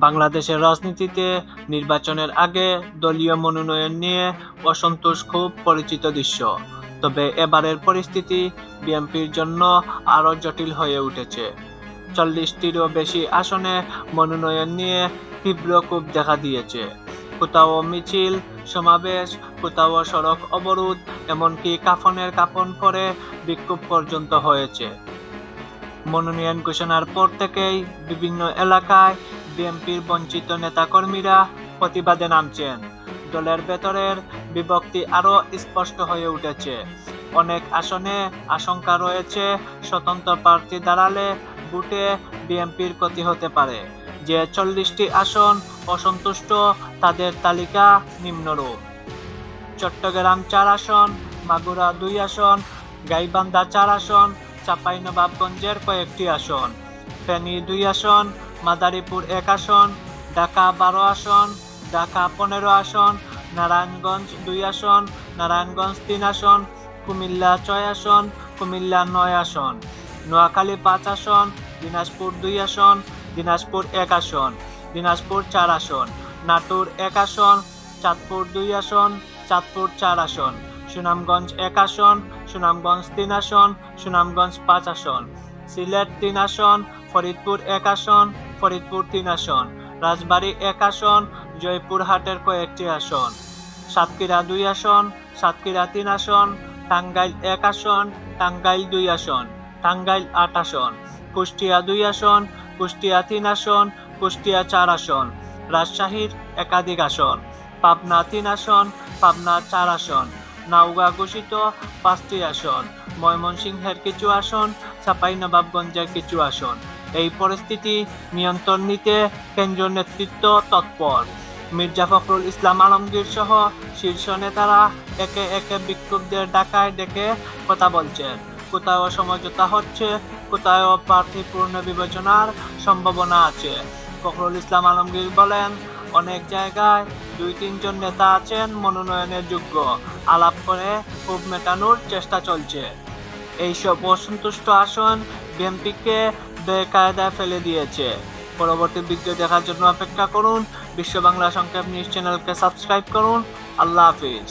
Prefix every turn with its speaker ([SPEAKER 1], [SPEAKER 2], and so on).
[SPEAKER 1] বাংলাদেশের রাজনীতিতে নির্বাচনের আগে দলীয় মনোনয়ন নিয়ে অসন্তোষ খুব পরিচিত দৃশ্য। তবে এবারের পরিস্থিতি বিএনপির জন্য আরও জটিল হয়ে উঠেছে। 40টিরও বেশি আসনে মনোনয়ন নিয়ে তীব্র ক্ষোভ দেখা দিয়েছে। কোথাও মিছিল সমাবেশ, কোথাও সড়ক অবরোধ, এমনকি কাফনের কাফন পরে বিক্ষোভ পর্যন্ত হয়েছে। মনোনয়ন ঘোষণার পর থেকেই বিভিন্ন এলাকায় বিএনপির বঞ্চিত নেতাকর্মীরা প্রতিবাদে নামছেন। দলের ভেতরের বিভক্তি আরও স্পষ্ট হয়ে উঠেছে। অনেক আসনে আশঙ্কা রয়েছে স্বতন্ত্র প্রার্থী দাঁড়ালে ভোটে বিএনপির ক্ষতি হতে পারে। যে 40টি আসন অসন্তুষ্ট তাদের তালিকা নিম্নরূপ: চট্টগ্রাম 4 আসন, মাগুরা 2 আসন, গাইবান্ধা 4 আসন, চাঁপাইনবাবগঞ্জের কয়েকটি আসন, ফেনী 2 আসন, মাদারীপুর 1 আসন, ঢাকা 12 আসন, ঢাকা 15 আসন, নারায়ণগঞ্জ 2 আসন, নারায়ণগঞ্জ 3 আসন, কুমিল্লা 6 আসন, কুমিল্লা 9 আসন, নোয়াখালী 5 আসন, দিনাজপুর 2 আসন, দিনাজপুর 1 আসন, দিনাজপুর 4 আসন, নাটোর 1 আসন, চাঁদপুর 2 আসন, চাঁদপুর 4 আসন, সুনামগঞ্জ 1 আসন, সুনামগঞ্জ 3 আসন, সুনামগঞ্জ 5 আসন, সিলেট 3 আসন, ফরিদপুর 1 আসন, ফরিদপুর 3 আসন, রাজবাড়ী 1 আসন, জয়পুরহাটের কয়েকটি আসন, সাতক্ষীরা 2 আসন, সাতক্ষীরা 3 আসন, টাঙ্গাইল 1 আসন, টাঙ্গাইল 2 আসন, টাঙ্গাইল 8 আসন, কুষ্টিয়া 2 আসন, কুষ্টিয়া 3 আসন, কুষ্টিয়া 4 আসন, রাজশাহীর একাধিক আসন, পাবনা 3 আসন, পাবনা 4 আসন, নওগাঁ ঘোষিত 5টি আসন, ময়মনসিংহের কিছু আসন, চাঁপাইনবাবগঞ্জের কিছু আসন। এই পরিস্থিতি নিয়ন্ত্রণ নিতে কেন্দ্রীয় নেতৃত্ব তৎপর। মির্জা ফখরুল ইসলাম আলমগীর সহ শীর্ষ নেতারা একে একে বিক্ষোভদের ঢাকায় ডেকে কথা বলছেন। কোথাও সমঝোতা হচ্ছে, কোথাও প্রার্থী পুনর্বিবেচনার সম্ভাবনা আছে। ফখরুল ইসলাম আলমগীর বলেন, অনেক জায়গায় 2-3 জন নেতা আছেন মনোনয়নের যোগ্য, আলাপ করে ক্ষোভ মেটানোর চেষ্টা চলছে। এইসব অসন্তুষ্ট আসন বিএনপিকে বেকায়দায় ফেলে দিয়েছে। পরবর্তী ভিডিও দেখার জন্য অপেক্ষা করুন। বিশ্ব বাংলা সংক্ষেপ নিউজ চ্যানেলকে সাবস্ক্রাইব করুন। আল্লাহ হাফিজ।